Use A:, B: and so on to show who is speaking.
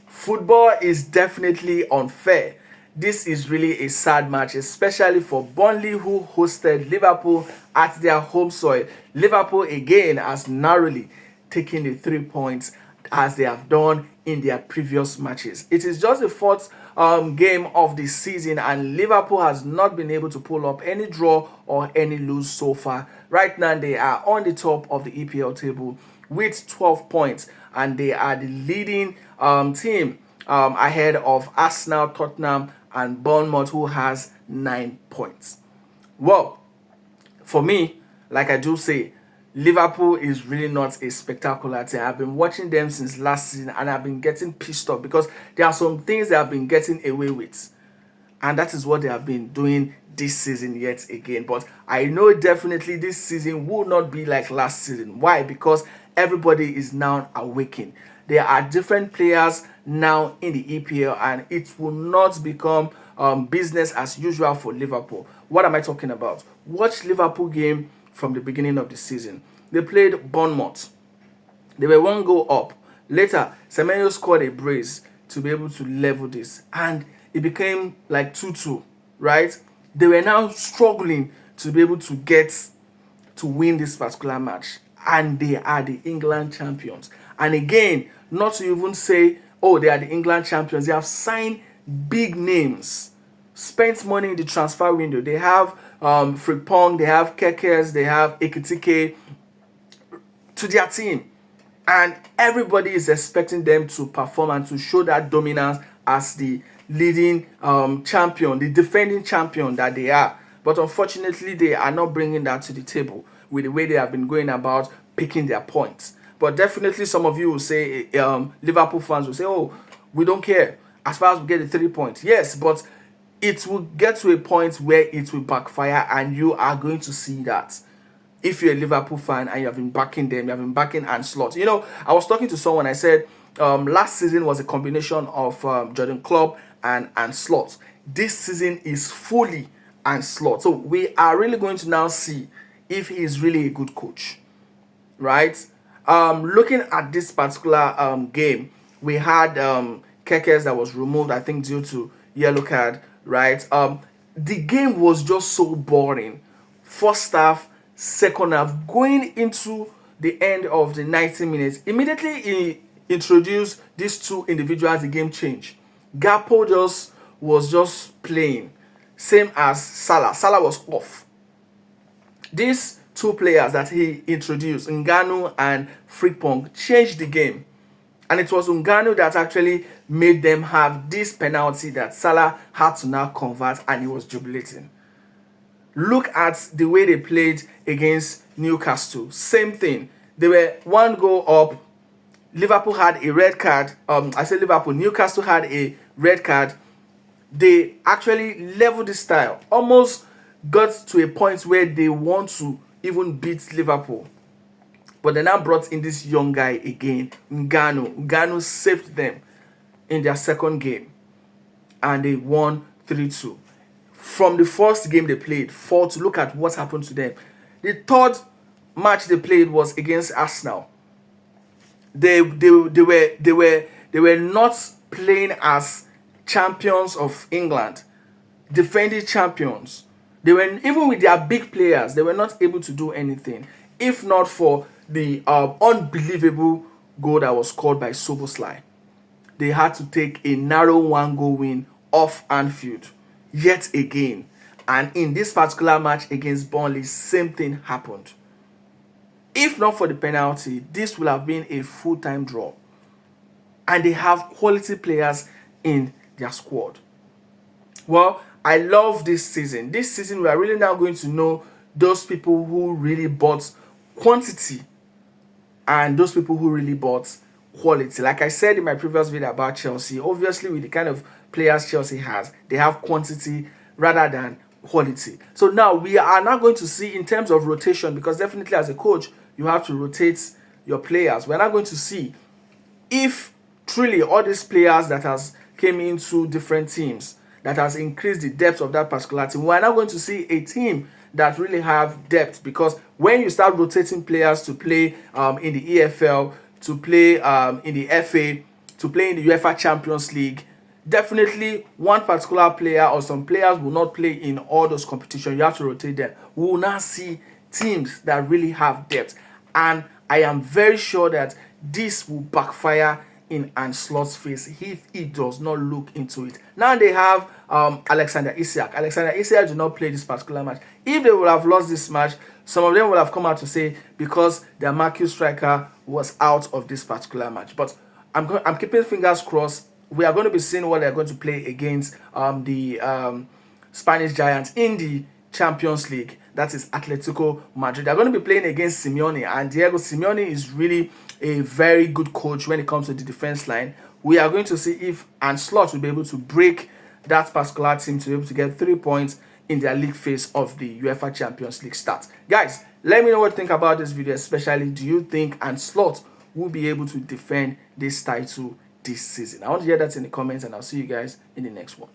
A: Football is definitely unfair. This is really a sad match, especially for Burnley, who hosted Liverpool at their home soil. Liverpool again has narrowly taken the 3 points as they have done in their previous matches. It is just the fourth game of the season, and Liverpool has not been able to pull up any draw or any lose so far. Right now, they are on the top of the EPL table with 12 points, and they are the leading team ahead of Arsenal, Tottenham, and Bournemouth, who has 9 points. Well, for me, like I do say, Liverpool is really not a spectacular team. I've been watching them since last season and I've been getting pissed off because there are some things they have been getting away with. And that is what they have been doing this season yet again. But I know definitely this season will not be like last season. Why? Because everybody is now awakened. There are different players now in the EPL, and it will not become business as usual for Liverpool. What am I talking about? Watch Liverpool game from the beginning of the season. They played Bournemouth. They were one goal up. Later, Semenyo scored a brace to be able to level this, and it became like 2-2, right? They were now struggling to be able to get to win this particular match, and they are the England champions. And again, not to even say, oh, they are the England champions, they have signed big names, spent money in the transfer window. They have Frimpong, they have Kekes, they have Ekitike to their team, and everybody is expecting them to perform and to show that dominance as the leading champion, the defending champion that they are. But unfortunately, they are not bringing that to the table with the way they have been going about picking their points. But definitely some of you will say, Liverpool fans will say, oh, we don't care as far as we get the 3 points. Yes, but it will get to a point where it will backfire, and you are going to see that. If you're a Liverpool fan and you have been backing them, you have been backing Ancelotti. You know, I was talking to someone, I said, last season was a combination of Jurgen Klopp and Ancelotti. This season is fully Ancelotti. So we are really going to now see if he is really a good coach, right? Looking at this particular game, we had Kekes that was removed, I think, due to yellow card, right? The game was just so boring. First half, second half, going into the end of the 90 minutes, immediately he introduced these two individuals, the game changed. Gakpo was just playing, same as Salah. Salah was off. These two players that he introduced, Ngannou and Frimpong, changed the game. And it was Ngannou that actually made them have this penalty that Salah had to now convert, and he was jubilating. Look at the way they played against Newcastle. Same thing. They were one goal up. Liverpool had a red card. Newcastle had a red card. They actually leveled the style. Almost got to a point where they want to even beat Liverpool. But they now brought in this young guy again, Ngannou. Ngannou saved them in their second game, and they won 3-2. From the first game they played, 4-2. Look at what happened to them. The third match they played was against Arsenal. They were not playing as champions of England, defending champions. They were, even with their big players, they were not able to do anything. If not for the unbelievable goal that was scored by Szoboszlai. They had to take a narrow 1-goal win off Anfield yet again. And in this particular match against Burnley, same thing happened. If not for the penalty, this would have been a full-time draw. And they have quality players in their squad. Well, I love this season. This season, we are really now going to know those people who really bought quantity and those people who really bought quality. Like I said in my previous video about Chelsea, obviously with the kind of players Chelsea has, they have quantity rather than quality. So now we are now going to see in terms of rotation, because definitely as a coach, you have to rotate your players. We're now going to see if truly all these players that has came into different teams, that has increased the depth of that particular team. We're now going to see a team that really have depth, because when you start rotating players to play in the EFL, to play in the FA, to play in the UEFA Champions League, definitely one particular player or some players will not play in all those competitions. You have to rotate them. We will now see teams that really have depth, and I am very sure that this will backfire in Ancelot's face if he does not look into it. Now they have Alexander Isak. Alexander Isak did not play this particular match. If they would have lost this match, some of them would have come out to say because their marquee striker was out of this particular match. But I'm keeping fingers crossed. We are going to be seeing what they're going to play against the Spanish Giants in the Champions League. That is Atletico Madrid. They're going to be playing against Simeone, and Diego Simeone is really a very good coach when it comes to the defense line. We are going to see if Ancelotti will be able to break that particular team to be able to get 3 points in their league phase of the UEFA Champions League start. Guys, let me know what you think about this video, especially do you think Ancelotti will be able to defend this title this season? I want to hear that in the comments, and I'll see you guys in the next one.